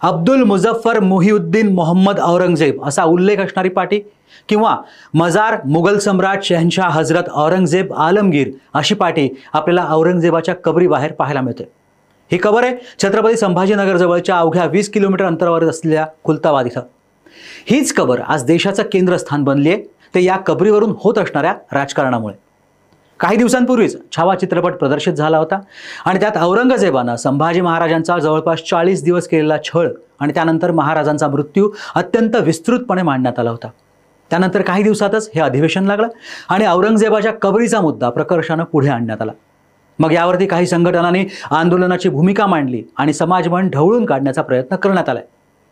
अब्दुल मुझफ्फर मुहिउद्दीन मोहम्मद औरंगजेब असा उल्लेख असणारी पाटी किंवा मजार मुघल सम्राट शहनशाह हजरत औरंगजेब आलमगीर अशी पाटी आपल्याला औरंगजेबाच्या कबरीबाहेर पाहायला मिळते। ही कबर आहे छत्रपती संभाजीनगर जवळच्या अवघ्या 20 किलोमीटर अंतरावर असलेल्या खुलताबाद इथं। हीच कबर आज देशाचं केंद्रस्थान बनली आहे, ते या कबरीवरून होत असणाऱ्या राजकारणामुळे। काही दिवसांपूर्वीच छावा चित्रपट प्रदर्शित झाला होता आणि त्यात औरंगजेबानं संभाजी महाराजांचा जवळपास 40 दिवस केलेला छळ आणि त्यानंतर महाराजांचा मृत्यू अत्यंत विस्तृतपणे मांडण्यात आला होता। त्यानंतर काही दिवसातच हे अधिवेशन लागलं आणि औरंगजेबाच्या कबरीचा मुद्दा प्रकर्षानं पुढे आणण्यात आला। मग यावरती काही संघटनांनी आंदोलनाची भूमिका मांडली आणि समाजमन ढवळून काढण्याचा प्रयत्न करण्यात आलाय।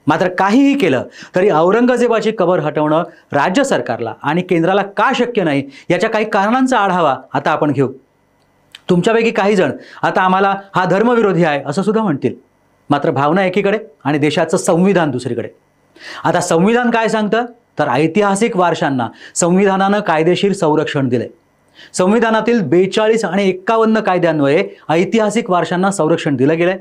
मात्र काहीही केलं तरी औरंगजेबाची कबर हटवणं राज्य सरकारला आणि केंद्राला का शक्य नाही याच्या काही कारणांचा आढावा आता आपण घेऊ। तुमच्यापैकी काही जण आता आम्हाला हा धर्मविरोधी आहे असं सुद्धा म्हणतील, मात्र भावना एकीकडे आणि देशाचं संविधान दुसरीकडे। आता संविधान काय सांगतं तर ऐतिहासिक वारशांना संविधानानं कायदेशीर संरक्षण दिले। संविधानातील 42 आणि 51 कायद्यान्वये ऐतिहासिक वारशांना संरक्षण दिलं गेलंय।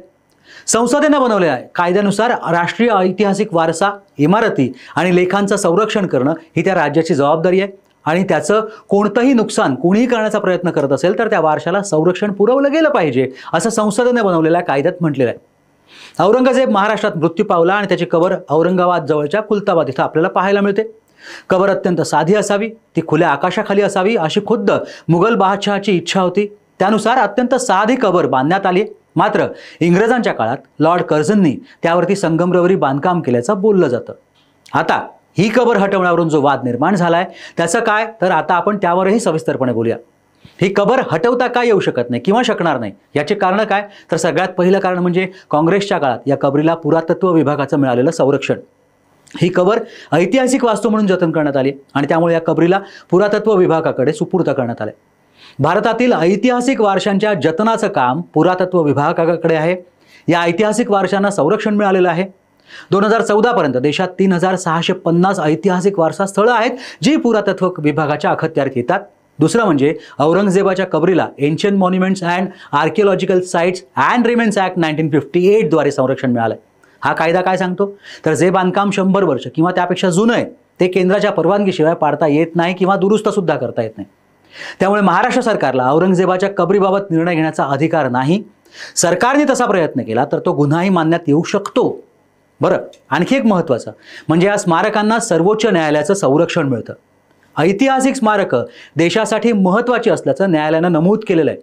संसदेनं बनवलेल्या कायद्यानुसार राष्ट्रीय ऐतिहासिक वारसा, इमारती आणि लेखांचं संरक्षण करणं ही त्या राज्याची जबाबदारी आहे आणि त्याचं कोणतंही नुकसान कोणीही करण्याचा प्रयत्न करत असेल तर त्या वारशाला संरक्षण पुरवलं गेलं पाहिजे असं संसदेने बनवलेल्या कायद्यात म्हटलेलं आहे। औरंगजेब महाराष्ट्रात मृत्यू पावला आणि त्याची कबर औरंगाबाद जवळच्या खुलताबाद इथं आपल्याला पाहायला मिळते। कबर अत्यंत साधी असावी, ती खुल्या आकाशाखाली असावी अशी खुद्द मुघल बादशहाची इच्छा होती। त्यानुसार अत्यंत साधी कबर बांधण्यात आली। मात्र इंग्रजांच्या काळात लॉर्ड कर्झननी त्यावरती संगमरवरी बांधकाम केल्याचं बोललं जातं। आता ही कबर हटवण्यावरून जो वाद निर्माण झालाय त्याचं काय तर आता आपण त्यावरही सविस्तरपणे बोलूया। ही कबर हटवता का येऊ शकत नाही किंवा शकणार नाही याचे कारण काय तर सगळ्यात पहिलं कारण म्हणजे काँग्रेसच्या काळात या कबरीला पुरातत्व विभागाचं मिळालेलं संरक्षण। ही कबर ऐतिहासिक वास्तू म्हणून जतन करण्यात आली आणि त्यामुळे या कबरीला पुरातत्व विभागाकडे सुपूर्द करण्यात आले। भारतातील ऐतिहासिक वारशांच्या जतनाचं काम पुरातत्व विभागाकडे आहे। या ऐतिहासिक वारशांना संरक्षण मिळालेलं आहे। 2014 पर्यंत देशात 3650 ऐतिहासिक वारसा स्थळं आहेत जी पुरातत्व विभागाच्या अखत्यारीत येतात। दुसरं म्हणजे औरंगजेबाच्या कबरीला ancient monuments and archaeological sites and remains act 1958 द्वारे संरक्षण मिळालंय। हा कायदा काय सांगतो तर जे बांधकाम 100 वर्ष किंवा त्यापेक्षा जुनं आहे ते केंद्राच्या परवानगीशिवाय पाडता येत नाही किंवा दुरुस्त सुद्धा करता येत नाही। त्यामुळे महाराष्ट्र सरकारला औरंगजेबाच्या कबरीबाबत निर्णय घेण्याचा अधिकार नाही। सरकारने तसा प्रयत्न केला तर तो गुन्हाही मानण्यात येऊ शकतो। बरं, आणखी एक महत्त्वाचं म्हणजे या स्मारकांना सर्वोच्च न्यायालयाचं संरक्षण मिळतं। ऐतिहासिक स्मारकं देशासाठी महत्त्वाची असल्याचं न्यायालयानं नमूद केलेलं आहे।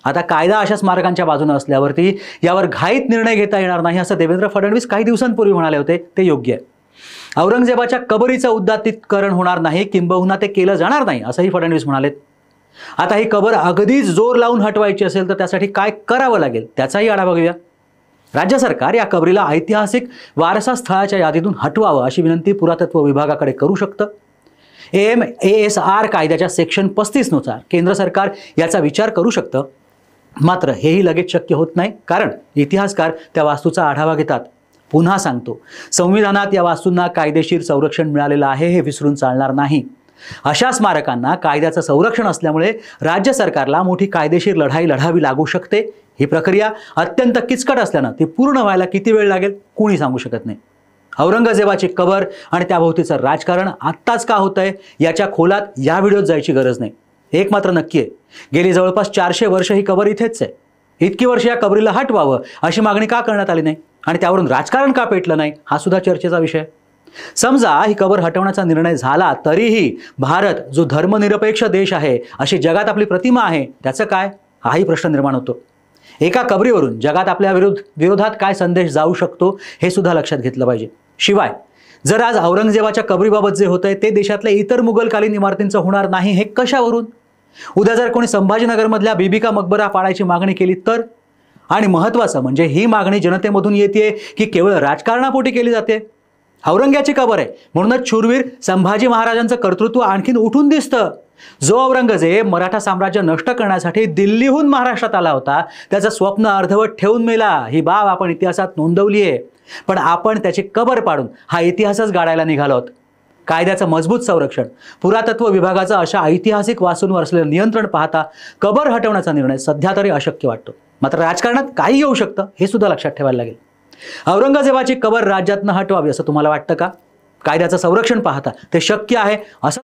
आता कायदा अशा स्मारकांच्या बाजूने असल्यावरती यावर घाईत निर्णय घेता येणार नाही असं देवेंद्र फडणवीस काही दिवसांपूर्वी म्हणाले होते, ते योग्य आहे। औरंगजेबाच्या कबरीचं उद्दातीकरण होणार नाही किंबहुना ते केलं जाणार नाही असंही फडणवीस म्हणालेत। आता ही कबर अगदीच जोर लावून हटवायची असेल तर त्यासाठी काय करावं लागेल त्याचाही आढावा घेऊया। राज्य सरकार या कबरीला ऐतिहासिक वारसा स्थळाच्या यादीतून हटवावं अशी विनंती पुरातत्व विभागाकडे करू शकतं। AMASR कायद्याच्या सेक्शन 35 नुसार केंद्र सरकार याचा विचार करू शकतं। मात्र हेही लगेच शक्य होत नाही, कारण इतिहासकार त्या वास्तूचा आढावा घेतात। पुन्हा सांगतो, संविधानात या वास्तूंना कायदेशीर संरक्षण मिळालेलं आहे हे विसरून चालणार नाही। अशा स्मारकांना कायद्याचं संरक्षण असल्यामुळे राज्य सरकारला मोठी कायदेशीर लढाई लढावी लागू शकते। ही प्रक्रिया अत्यंत किचकट असल्यानं ती पूर्ण व्हायला किती वेळ लागेल कोणी सांगू शकत नाही। औरंगजेबाची कबर आणि त्याभोवतीचं राजकारण आत्ताच का होतंय याच्या खोलात या व्हिडिओत जायची गरज नाही। एक मात्र नक्की आहे, गेली जवळपास 400 वर्ष ही कबर इथेच आहे। इतकी वर्ष या कबरीला हटवावं अशी मागणी का करण्यात आली नाही आणि त्यावरून राजकारण का पेटलं नाही हा सुद्धा चर्चेचा विषय। समजा ही कबर हटवण्याचा निर्णय झाला तरीही भारत जो धर्मनिरपेक्ष देश आहे अशी जगात आपली प्रतिमा आहे त्याचं काय हाही प्रश्न निर्माण होतो। एका कबरीवरून जगात आपल्या विरोधात काय संदेश जाऊ शकतो हे सुद्धा लक्षात घेतलं पाहिजे। शिवाय जर आज औरंगजेबाच्या कबरीबाबत जे होतंय ते देशातल्या इतर मुघलकालीन इमारतींचं होणार नाही हे कशावरून? उद्या जर कोणी संभाजीनगरमधल्या बीबी का मकबरा पाडायची मागणी केली तर? आणि महत्त्वाचं म्हणजे ही मागणी जनतेमधून येते की केवळ राजकारणापोटी केली जाते? औरंग्याची कबर आहे म्हणूनच शूरवीर संभाजी महाराजांचं कर्तृत्व आणखीन उठून दिसतं। जो औरंगजेब मराठा साम्राज्य नष्ट करण्यासाठी दिल्लीहून महाराष्ट्रात आला होता त्याचं स्वप्न अर्धवट ठेवून मेला ही बाब आपण इतिहासात नोंदवली आहे। पण आपण त्याची कबर पाडून हा इतिहासच गाडायला निघालो आहोत। कायद्याचं मजबूत संरक्षण, पुरातत्व विभागाचं अशा ऐतिहासिक वास्तूंवर असलेलं नियंत्रण पाहता कबर हटवण्याचा निर्णय सध्या तरी अशक्य वाटतो। मात्र राजकारणात काही येऊ शकतं हे सुद्धा लक्षात ठेवायला लागेल। औरंगजेबाची कबर राज्यातनं हटवावी असं तुम्हाला वाटतं का? कायद्याचं संरक्षण पाहता ते शक्य आहे असं